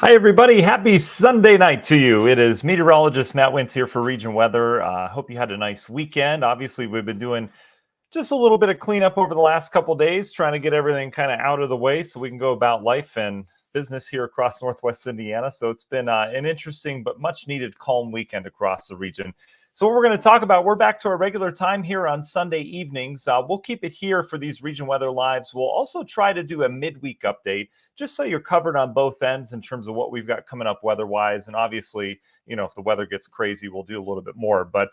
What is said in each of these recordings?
Hi, everybody. Happy Sunday night to you. It is meteorologist Matt Wintz here for Region Weather. Hope you had a nice weekend. Obviously, we've been doing just a little bit of cleanup over the last couple days, trying to get everything kind of out of the way so we can go about life and business here across Northwest Indiana. So it's been an interesting but much needed calm weekend across the region. So what we're going to talk about, we're back to our regular time here on Sunday evenings. We'll keep it here for these Region Weather Lives. We'll also try to do a midweek update, just so you're covered on both ends in terms of what we've got coming up weather-wise. And obviously, if the weather gets crazy, we'll do a little bit more. But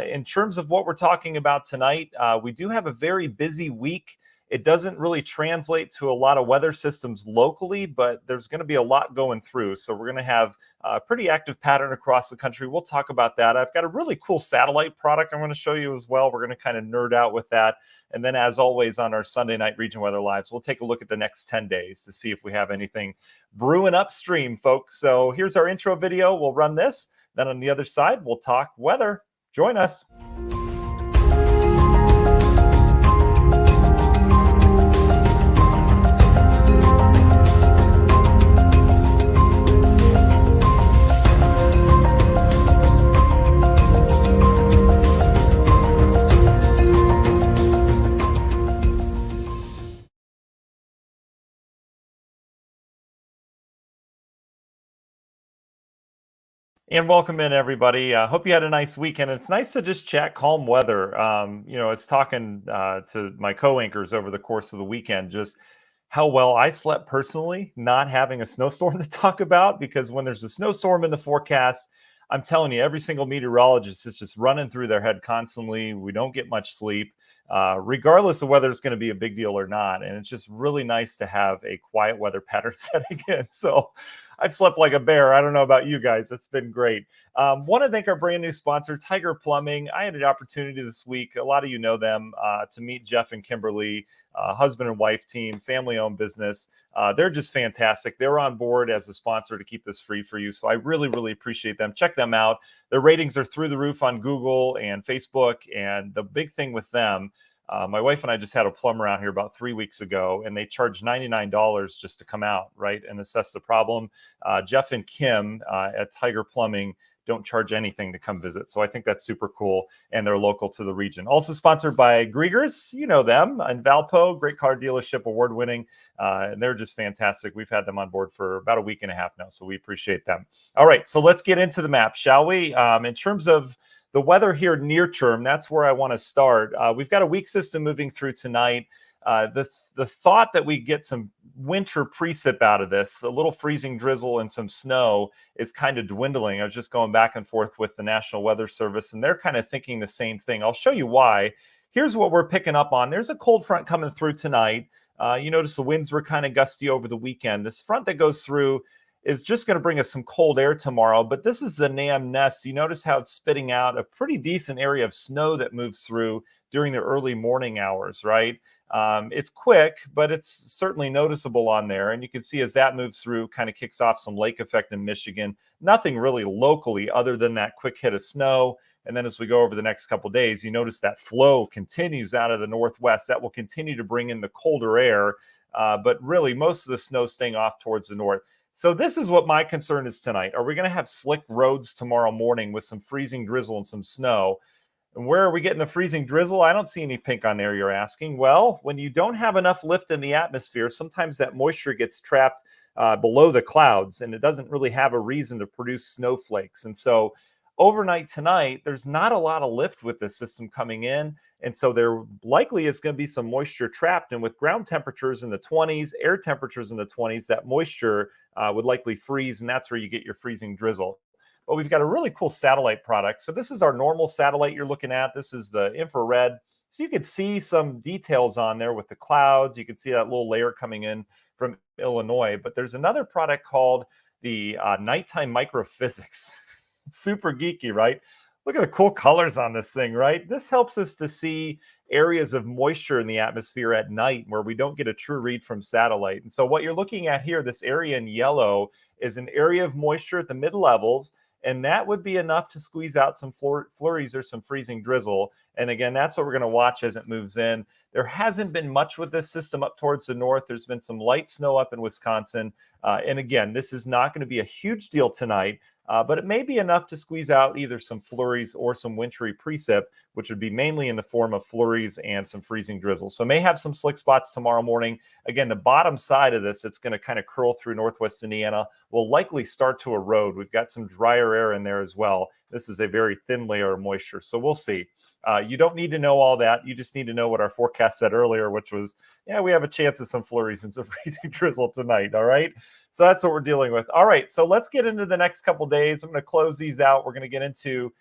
in terms of what we're talking about tonight, we do have a very busy week. It doesn't really translate to a lot of weather systems locally, but there's going to be a lot going through. So we're going to have a pretty active pattern across the country. We'll talk about that. I've got a really cool satellite product I'm going to show you as well. We're going to kind of nerd out with that. And then, as always, on our Sunday night Region Weather Lives, we'll take a look at the next 10 days to see if we have anything brewing upstream, folks. So here's our intro video. We'll run this. Then on the other side, we'll talk weather. Join us. And welcome in, everybody. Hope you had a nice weekend. It's nice to just chat calm weather. I was talking to my co-anchors over the course of the weekend, just how well I slept personally, not having a snowstorm to talk about, because when there's a snowstorm in the forecast, I'm telling you, every single meteorologist is just running through their head constantly. We don't get much sleep, regardless of whether it's going to be a big deal or not. And it's just really nice to have a quiet weather pattern setting in. So I've slept like a bear. I don't know about you guys. It's been great. Want to thank our brand new sponsor, Tiger Plumbing. I had an opportunity this week, a lot of you know them, to meet Jeff and Kimberly, husband and wife team, family-owned business. They're just fantastic. They're on board as a sponsor to keep this free for you. So I really, really appreciate them. Check them out. Their ratings are through the roof on Google and Facebook. And the big thing with them, my wife and I just had a plumber out here about 3 weeks ago, and they charged $99 just to come out, right, and assess the problem. Jeff and Kim at Tiger Plumbing don't charge anything to come visit. So I think that's super cool, and they're local to the region. Also sponsored by Griegers, you know them, and Valpo, great car dealership, award-winning. And they're just fantastic. We've had them on board for about a week and a half now, so we appreciate them. All right, so let's get into the map, shall we? In terms of the weather here near term, that's where I want to start. We've got a weak system moving through tonight. The thought that we get some winter precip out of this, a little freezing drizzle and some snow, is kind of dwindling. I was just going back and forth with the National Weather Service, and they're kind of thinking the same thing. I'll show you why. Here's what we're picking up on. There's a cold front coming through tonight. You notice the winds were kind of gusty over the weekend. This front that goes through is just going to bring us some cold air tomorrow, but this is the NAM nest. You notice how it's spitting out a pretty decent area of snow that moves through during the early morning hours, right? It's quick, but it's certainly noticeable on there. And you can see as that moves through, kind of kicks off some lake effect in Michigan. Nothing really locally other than that quick hit of snow. And then as we go over the next couple of days, you notice that flow continues out of the northwest. That will continue to bring in the colder air, but really most of the snow staying off towards the north. So this is what my concern is tonight. Are we going to have slick roads tomorrow morning with some freezing drizzle and some snow? And where are we getting the freezing drizzle? I don't see any pink on there, you're asking. Well, when you don't have enough lift in the atmosphere, sometimes that moisture gets trapped below the clouds, and it doesn't really have a reason to produce snowflakes. And so overnight tonight, there's not a lot of lift with this system coming in. And so there likely is going to be some moisture trapped. And with ground temperatures in the 20s, air temperatures in the 20s, that moisture would likely freeze. And that's where you get your freezing drizzle. But we've got a really cool satellite product. So this is our normal satellite you're looking at. This is the infrared. So you could see some details on there with the clouds. You can see that little layer coming in from Illinois. But there's another product called the Nighttime Microphysics. Super geeky, right? Look at the cool colors on this thing, right? This helps us to see areas of moisture in the atmosphere at night where we don't get a true read from satellite. And so what you're looking at here, this area in yellow, is an area of moisture at the mid levels. and that would be enough to squeeze out some flurries or some freezing drizzle. And again, that's what we're going to watch as it moves in. There hasn't been much with this system up towards the north. There's been some light snow up in Wisconsin. And again, this is not going to be a huge deal tonight, but it may be enough to squeeze out either some flurries or some wintry precip, which would be mainly in the form of flurries and some freezing drizzle. So may have some slick spots tomorrow morning. Again, the bottom side of this, it's going to kind of curl through northwest Indiana, will likely start to erode. We've got some drier air in there as well. This is a very thin layer of moisture, so we'll see. You don't need to know all that. You just need to know what our forecast said earlier, which was, yeah, we have a chance of some flurries and some freezing drizzle tonight, all right? So that's what we're dealing with. All right, so let's get into the next couple days. I'm going to close these out. We're going to get into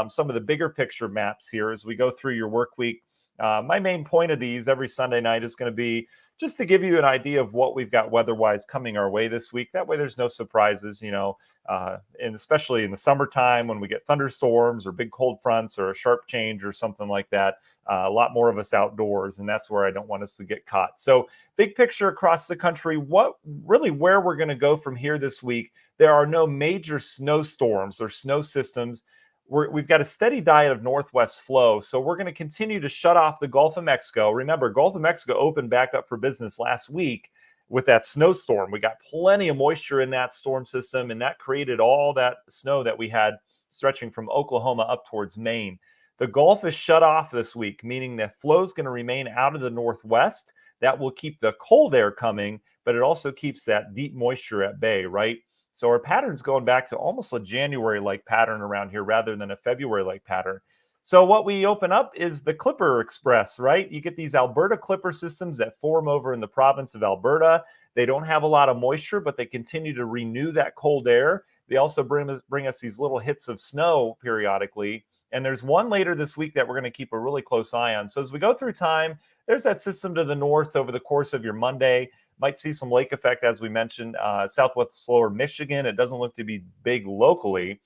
some of the bigger picture maps here as we go through your work week. My main point of these every Sunday night is going to be just to give you an idea of what we've got weather-wise coming our way this week. That way there's no surprises, and especially in the summertime when we get thunderstorms or big cold fronts or a sharp change or something like that. A lot more of us outdoors, and that's where I don't want us to get caught. So big picture across the country, where we're going to go from here this week, there are no major snowstorms or snow systems. We've got a steady diet of northwest flow, so we're going to continue to shut off the Gulf of Mexico. Remember, Gulf of Mexico opened back up for business last week with that snowstorm. We got plenty of moisture in that storm system, and that created all that snow that we had stretching from Oklahoma up towards Maine. The Gulf is shut off this week, meaning that flow is going to remain out of the northwest. That will keep the cold air coming, but it also keeps that deep moisture at bay, right? So our pattern's going back to almost a January-like pattern around here rather than a February-like pattern. So what we open up is the Clipper Express, right? You get these Alberta Clipper systems that form over in the province of Alberta. They don't have a lot of moisture, but they continue to renew that cold air. They also bring us these little hits of snow periodically. And there's one later this week that we're going to keep a really close eye on. So as we go through time, there's that system to the north over the course of your Monday. Might see some lake effect, as we mentioned, southwest lower Michigan. It doesn't look to be big locally.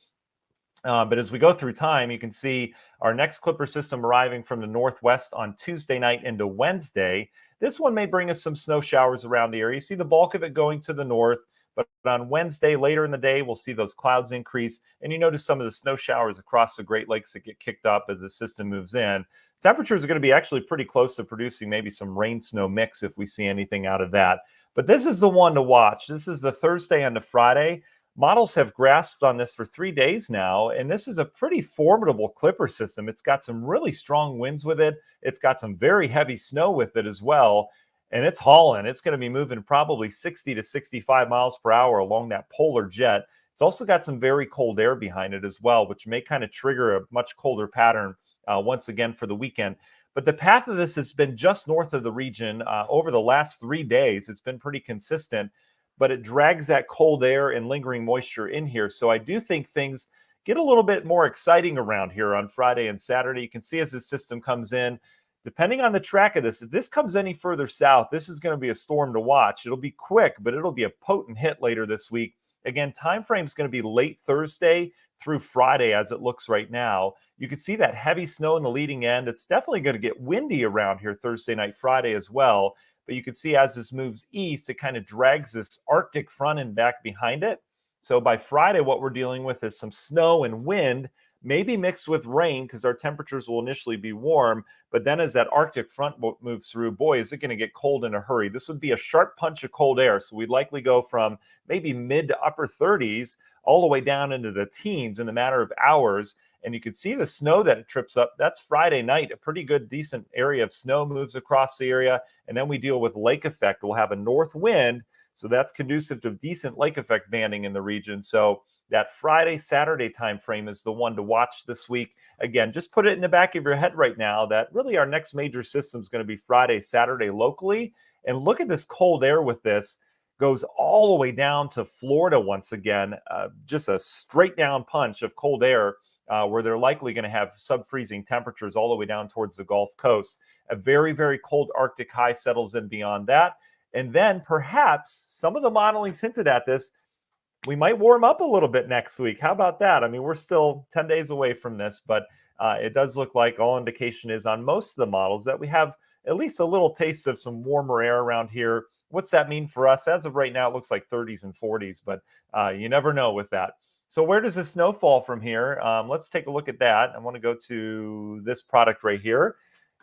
But as we go through time, you can see our next Clipper system arriving from the northwest on Tuesday night into Wednesday. This one may bring us some snow showers around the area. You see the bulk of it going to the north. But on Wednesday, later in the day, we'll see those clouds increase. And you notice some of the snow showers across the Great Lakes that get kicked up as the system moves in. Temperatures are going to be actually pretty close to producing maybe some rain-snow mix if we see anything out of that. But this is the one to watch. This is the Thursday and the Friday. Models have grasped on this for 3 days now, and this is a pretty formidable Clipper system. It's got some really strong winds with it. It's got some very heavy snow with it as well. And it's hauling. It's going to be moving probably 60 to 65 miles per hour along that polar jet. It's also got some very cold air behind it as well, which may kind of trigger a much colder pattern once again for the weekend. But the path of this has been just north of the region over the last 3 days. It's been pretty consistent, but it drags that cold air and lingering moisture in here. So I do think things get a little bit more exciting around here on Friday and Saturday. You can see as this system comes in, depending on the track of this, if this comes any further south, this is going to be a storm to watch. It'll be quick, but it'll be a potent hit later this week. Again, time frame is going to be late Thursday through Friday as it looks right now. You can see that heavy snow in the leading end. It's definitely going to get windy around here Thursday night, Friday as well. But you can see as this moves east, it kind of drags this Arctic front and back behind it. So by Friday, what we're dealing with is some snow and wind, maybe mixed with rain because our temperatures will initially be warm. But then as that Arctic front moves through, boy, is it going to get cold in a hurry. This would be a sharp punch of cold air. So we'd likely go from maybe mid to upper 30s all the way down into the teens in a matter of hours. And you can see the snow that it trips up. That's Friday night. A pretty good, decent area of snow moves across the area. And then we deal with lake effect. We'll have a north wind. So that's conducive to decent lake effect banding in the region. So that Friday, Saturday time frame is the one to watch this week. Again, just put it in the back of your head right now that really our next major system is going to be Friday, Saturday locally. And look at this cold air with this. Goes all the way down to Florida once again. Just a straight down punch of cold air where they're likely going to have sub-freezing temperatures all the way down towards the Gulf Coast. A very, very cold Arctic high settles in beyond that. And then perhaps some of the modeling's hinted at this. We might warm up a little bit next week. How about that? I mean, we're still 10 days away from this, but it does look like all indication is on most of the models that we have at least a little taste of some warmer air around here. What's that mean for us? As of right now, it looks like 30s and 40s, but you never know with that. So where does the snow fall from here? Let's take a look at that. I want to go to this product right here,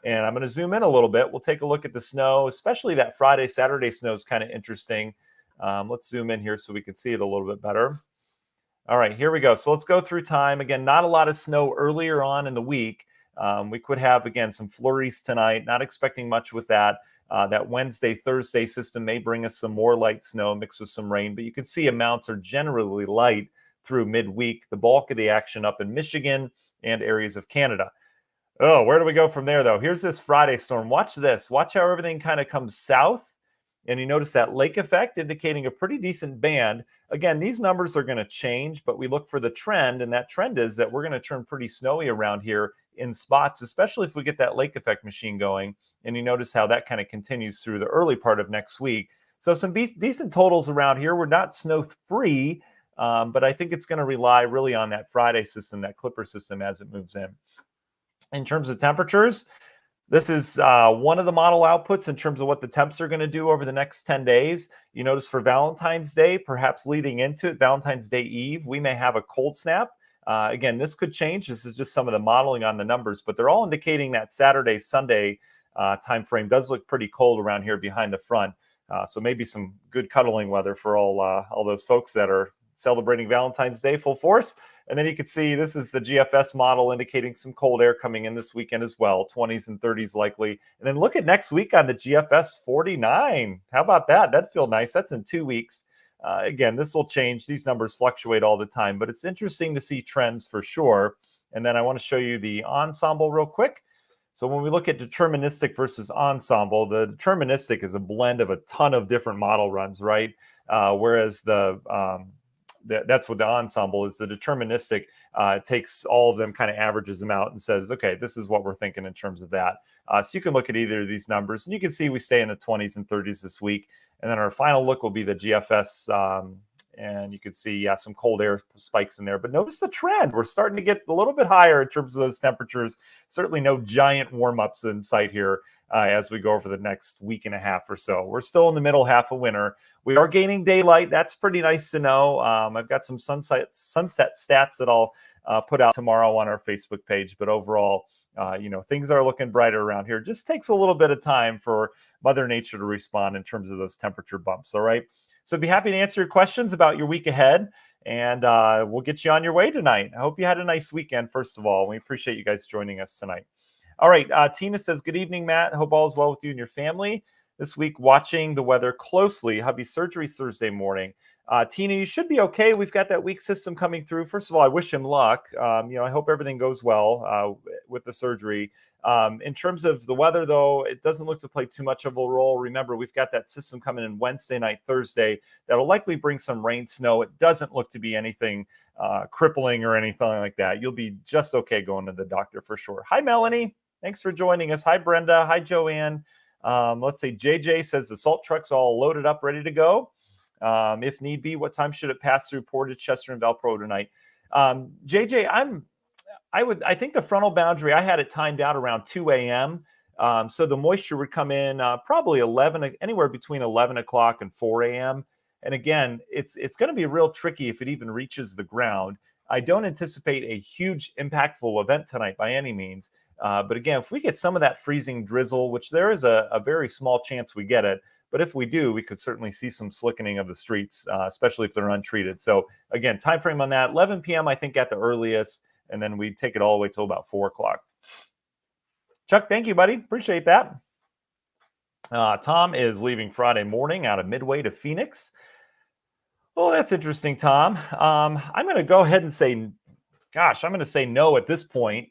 and I'm going to zoom in a little bit. We'll take a look at the snow, especially that Friday, Saturday snow is kind of interesting. Let's zoom in here so we can see it a little bit better. All right, here we go. So let's go through time. Again, not a lot of snow earlier on in the week. We could have, again, some flurries tonight. Not expecting much with that. That Wednesday, Thursday system may bring us some more light snow mixed with some rain, but you can see amounts are generally light through midweek. The bulk of the action up in Michigan and areas of Canada. Oh, where do we go from there, though? Here's this Friday storm. Watch this. Watch how everything kind of comes south. And you notice that lake effect indicating a pretty decent band. Again, these numbers are going to change, but we look for the trend, and that trend is that we're going to turn pretty snowy around here in spots, especially if we get that lake effect machine going. And you notice how that kind of continues through the early part of next week. So some decent totals around here. We're not snow free, but I think it's going to rely really on that Friday system, that Clipper system as it moves in. In terms of temperatures, this is one of the model outputs in terms of what the temps are going to do over the next 10 days. You notice for Valentine's Day, perhaps leading into it, Valentine's Day Eve, we may have a cold snap. Again, this could change. This is just some of the modeling on the numbers, but they're all indicating that Saturday, Sunday time frame does look pretty cold around here behind the front. So maybe some good cuddling weather for all those folks that are celebrating Valentine's Day full force. And then you can see this is the GFS model indicating some cold air coming in this weekend as well, 20s and 30s likely. And then look at next week on the GFS 49. How about that? That'd feel nice. That's in 2 weeks. Again, this will change. These numbers fluctuate all the time, but it's interesting to see trends for sure. And then I want to show you the ensemble real quick. So when we look at deterministic versus ensemble, the deterministic is a blend of a ton of different model runs, right? Whereas that's what the ensemble is. The deterministic takes all of them, kind of averages them out and says, okay, this is what we're thinking in terms of that. So you can look at either of these numbers, and you can see we stay in the 20s and 30s this week. And then our final look will be the GFS, and you can see, some cold air spikes in there. But notice the trend. We're starting to get a little bit higher in terms of those temperatures. Certainly no giant warm-ups in sight here as we go over the next week and a half or so. We're still in the middle half of winter. We are gaining daylight. That's pretty nice to know. I've got some sunset stats that I'll put out tomorrow on our Facebook page. But overall, things are looking brighter around here. Just takes a little bit of time for Mother Nature to respond in terms of those temperature bumps. All right. So I'd be happy to answer your questions about your week ahead, and we'll get you on your way tonight. I hope you had a nice weekend, first of all. We appreciate you guys joining us tonight. All right. Tina says, good evening, Matt. I hope all is well with you and your family. This week, watching the weather closely. Hubby surgery Thursday morning. Tina, you should be okay. We've got that weak system coming through. First of all, I wish him luck. I hope everything goes well with the surgery. In terms of the weather, though, it doesn't look to play too much of a role. Remember, we've got that system coming in Wednesday night, Thursday. That'll likely bring some rain, snow. It doesn't look to be anything crippling or anything like that. You'll be just okay going to the doctor for sure. Hi, Melanie. Thanks for joining us. Hi, Brenda. Hi, Joanne. Let's see. JJ says the salt truck's all loaded up, ready to go. If need be, what time should it pass through Portage, Chester, and Valpro tonight? JJ, I think the frontal boundary, I had it timed out around 2 a.m. So the moisture would come in probably anywhere between 11 o'clock and 4 a.m. And again, it's going to be real tricky if it even reaches the ground. I don't anticipate a huge impactful event tonight by any means. But again, if we get some of that freezing drizzle, which there is a very small chance we get it, but if we do, we could certainly see some slickening of the streets, especially if they're untreated. So again, time frame on that, 11 p.m. I think at the earliest, and then we take it all the way till about 4 o'clock. Chuck, thank you, buddy. Appreciate that. Tom is leaving Friday morning out of Midway to Phoenix. Oh, that's interesting, Tom. I'm going to go ahead and say, I'm going to say no at this point.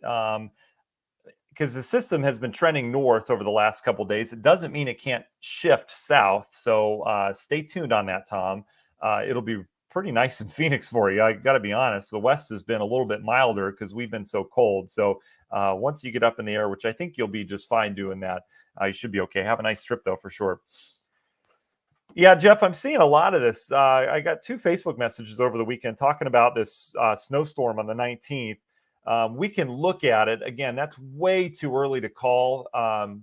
Because the system has been trending north over the last couple of days. It doesn't mean it can't shift south. So stay tuned on that, Tom. It'll be pretty nice in Phoenix for you. I got to be honest. The west has been a little bit milder because we've been so cold. So once you get up in the air, which I think you'll be just fine doing that, you should be okay. Have a nice trip, though, for sure. Yeah, Jeff, I'm seeing a lot of this. I got 2 Facebook messages over the weekend talking about this snowstorm on the 19th. We can look at it. Again, that's way too early to call.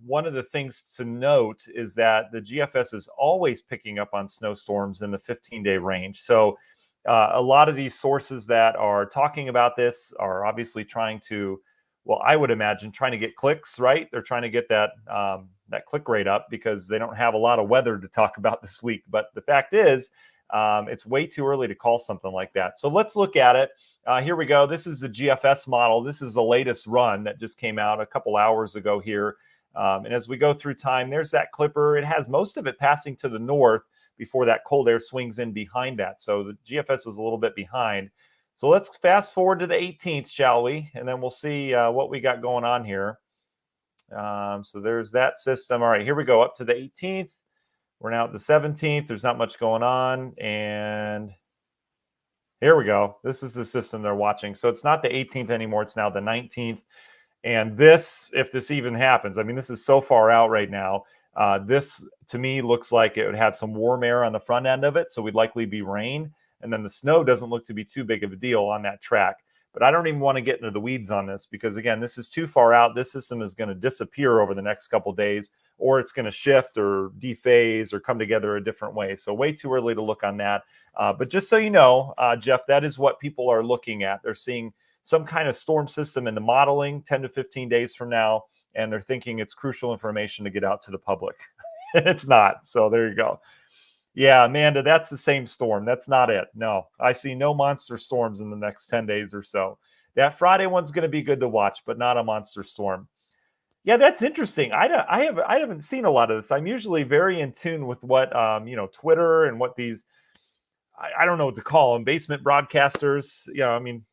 One of the things to note is that the GFS is always picking up on snowstorms in the 15-day range. So A lot of these sources that are talking about this are obviously trying to, well, I would imagine trying to get clicks, right? They're trying to get that click rate up because they don't have a lot of weather to talk about this week. But the fact is, it's way too early to call something like that. So let's look at it. Here we go. This is the GFS model. This is the latest run that just came out a couple hours ago here. And as we go through time, there's that clipper. It has most of it passing to the north before that cold air swings in behind that. So the GFS is a little bit behind. So let's fast forward to the 18th, shall we? And then we'll see what we got going on here. So there's that system. All right, here we go up to the 18th. We're now at the 17th. There's not much going on. And here we go. This is the system they're watching. So it's not the 18th anymore. It's now the 19th. And this, if this even happens, I mean, this is so far out right now. This, to me, looks like it would have some warm air on the front end of it. So we'd likely be rain. And then the snow doesn't look to be too big of a deal on that track. But I don't even want to get into the weeds on this because, again, this is too far out. This system is going to disappear over the next couple of days, or it's going to shift or dephase or come together a different way. So way too early to look on that. But just so you know, Jeff, that is what people are looking at. They're seeing some kind of storm system in the modeling 10 to 15 days from now, and they're thinking it's crucial information to get out to the public. And it's not. So there you go. Yeah, Amanda, that's the same storm. That's not it. No, I see no monster storms in the next 10 days or so. That Friday one's going to be good to watch, but not a monster storm. Yeah, that's interesting. I haven't seen a lot of this. I'm usually very in tune with what Twitter and what these I don't know what to call them, basement broadcasters. I mean,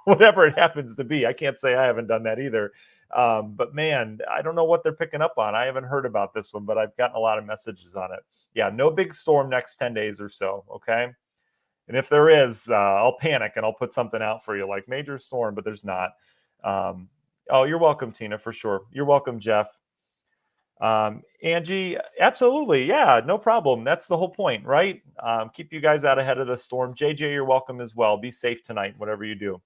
whatever it happens to be. I can't say I haven't done that either. But man, I don't know what they're picking up on. I haven't heard about this one, but I've gotten a lot of messages on it. Yeah, no big storm next 10 days or so. Okay. And if there is, I'll panic and I'll put something out for you like major storm, but there's not. Oh, you're welcome, Tina, for sure. You're welcome, Jeff. Angie, absolutely. Yeah, no problem. That's the whole point, right? Keep you guys out ahead of the storm. JJ, you're welcome as well. Be safe tonight, whatever you do.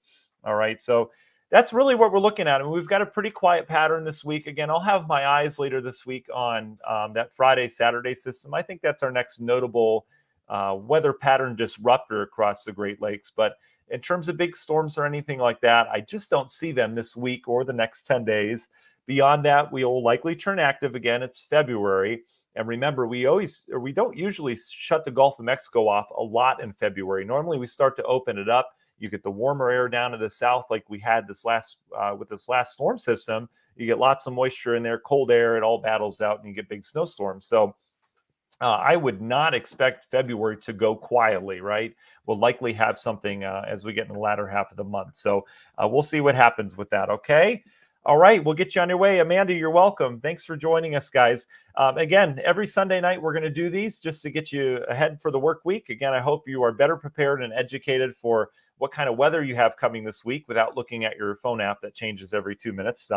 All right. So that's really what we're looking at. And we've got a pretty quiet pattern this week. Again, I'll have my eyes later this week on that Friday, Saturday system. I think that's our next notable weather pattern disruptor across the Great Lakes. But in terms of big storms or anything like that, I just don't see them this week or the next 10 days. Beyond that, we will likely turn active again. It's February. And remember, we don't usually shut the Gulf of Mexico off a lot in February. Normally, we start to open it up. You get the warmer air down to the south, like we had with this last storm system. You get lots of moisture in there, cold air. It all battles out, and you get big snowstorms. So I would not expect February to go quietly, right? We'll likely have something as we get in the latter half of the month. So we'll see what happens with that, okay? All right, we'll get you on your way. Amanda, you're welcome. Thanks for joining us, guys. Again, every Sunday night, we're going to do these just to get you ahead for the work week. Again, I hope you are better prepared and educated for what kind of weather you have coming this week without looking at your phone app that changes every 2 minutes.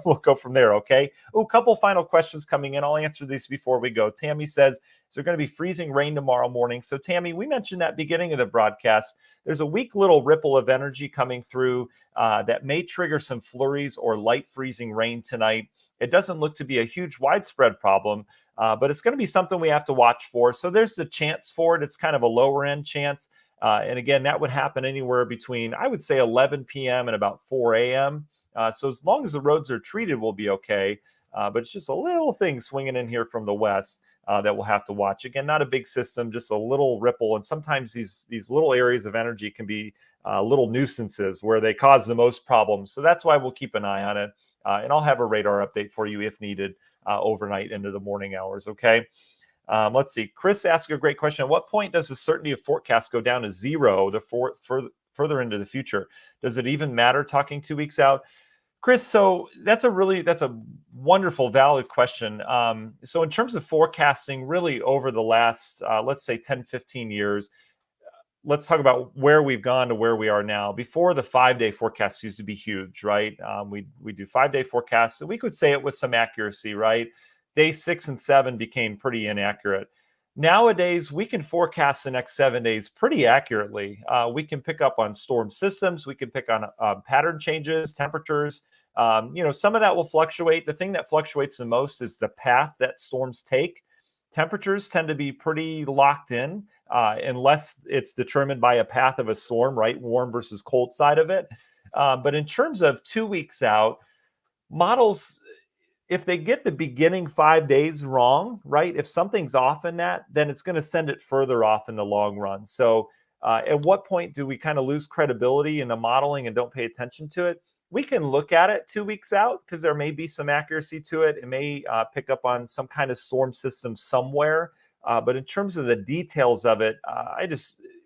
We'll go from there, okay? Oh, a couple final questions coming in. I'll answer these before we go. Tammy says, is there going to be freezing rain tomorrow morning? So, Tammy, we mentioned that beginning of the broadcast. There's a weak little ripple of energy coming through that may trigger some flurries or light freezing rain tonight. It doesn't look to be a huge widespread problem, but it's going to be something we have to watch for. So there's the chance for it. It's kind of a lower end chance. And again, that would happen anywhere between, I would say, 11 p.m. and about 4 a.m. So as long as the roads are treated, we'll be okay. But it's just a little thing swinging in here from the west that we'll have to watch. Again, not a big system, just a little ripple. And sometimes these little areas of energy can be little nuisances where they cause the most problems. So that's why we'll keep an eye on it. And I'll have a radar update for you if needed overnight into the morning hours, okay? Let's see. Chris asked a great question. At what point does the certainty of forecast go down to zero further into the future? Does it even matter talking 2 weeks out? Chris, so that's a wonderful, valid question. So in terms of forecasting, really over the last, let's say 10, 15 years, let's talk about where we've gone to where we are now. Before, the 5-day forecast used to be huge, right? We do 5-day forecasts, so we could say it with some accuracy, right? Day 6 and 7 became pretty inaccurate. Nowadays, we can forecast the next 7 days pretty accurately. We can pick up on storm systems. We can pick on pattern changes, temperatures. Some of that will fluctuate. The thing that fluctuates the most is the path that storms take. Temperatures tend to be pretty locked in unless it's determined by a path of a storm, right? Warm versus cold side of it. But in terms of 2 weeks out, models, if they get the beginning 5 days wrong, right? If something's off in that, then it's going to send it further off in the long run. So, at what point do we kind of lose credibility in the modeling and don't pay attention to it? We can look at it 2 weeks out because there may be some accuracy to it. It may pick up on some kind of storm system somewhere. But in terms of the details of it,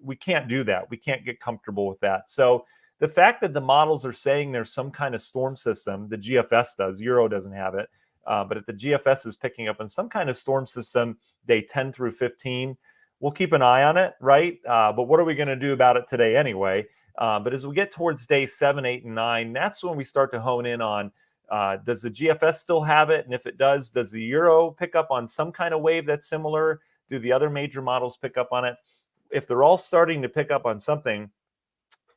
we can't do that. We can't get comfortable with that. So, the fact that the models are saying there's some kind of storm system, the GFS does, Euro doesn't have it, but if the GFS is picking up on some kind of storm system, day 10 through 15, we'll keep an eye on it, right? But what are we going to do about it today anyway? But as we get towards day 7, 8, and 9, that's when we start to hone in on, does the GFS still have it? And if it does the Euro pick up on some kind of wave that's similar? Do the other major models pick up on it? If they're all starting to pick up on something,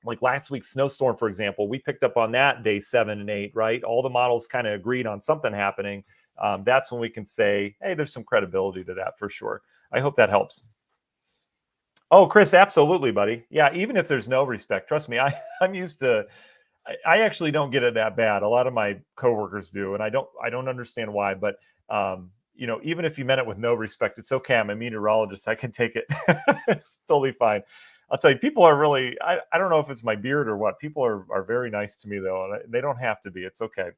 like last week's snowstorm, for example, we picked up on that day 7 and 8, right? All the models kind of agreed on something happening. That's when we can say, hey, there's some credibility to that for sure. I hope that helps. Oh, Chris, absolutely, buddy. Yeah, even if there's no respect, trust me, I'm used to. I actually don't get it that bad. A lot of my coworkers do, and I don't understand why. But even if you meant it with no respect, it's okay. I'm a meteorologist. I can take it. It's totally fine. I'll tell you, people are really, I don't know if it's my beard or what. People are very nice to me, though. And they don't have to be. It's okay.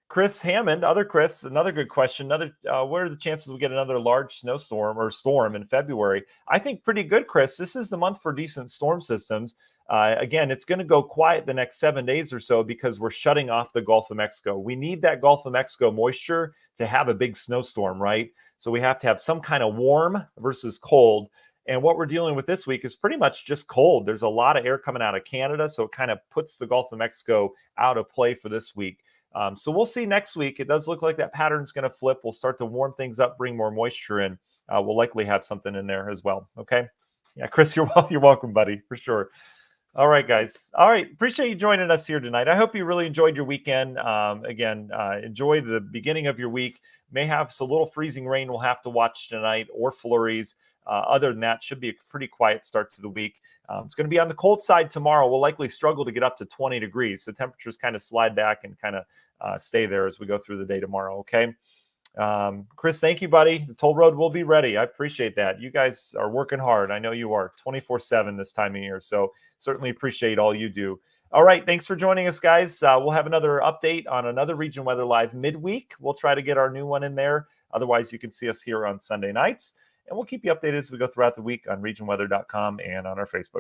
Chris Hammond, other Chris, another good question. What are the chances we get another large snowstorm or storm in February? I think pretty good, Chris. This is the month for decent storm systems. Again, it's going to go quiet the next 7 days or so because we're shutting off the Gulf of Mexico. We need that Gulf of Mexico moisture to have a big snowstorm, right? So we have to have some kind of warm versus cold. And what we're dealing with this week is pretty much just cold. There's a lot of air coming out of Canada, so it kind of puts the Gulf of Mexico out of play for this week. So we'll see next week. It does look like that pattern's going to flip. We'll start to warm things up, bring more moisture in. We'll likely have something in there as well. Okay. Yeah, Chris, you're welcome, buddy, for sure. All right, guys. All right. Appreciate you joining us here tonight. I hope you really enjoyed your weekend. Again, enjoy the beginning of your week. May have some little freezing rain we'll have to watch tonight or flurries. Other than that, should be a pretty quiet start to the week. It's going to be on the cold side tomorrow. We'll likely struggle to get up to 20 degrees. So temperatures kind of slide back and kind of stay there as we go through the day tomorrow. Okay. Chris, thank you, buddy. The toll road will be ready. I appreciate that. You guys are working hard. I know you are 24/7 this time of year. So certainly appreciate all you do. All right. Thanks for joining us, guys. We'll have another update on another Region Weather Live midweek. We'll try to get our new one in there. Otherwise, you can see us here on Sunday nights. And we'll keep you updated as we go throughout the week on regionweather.com and on our Facebook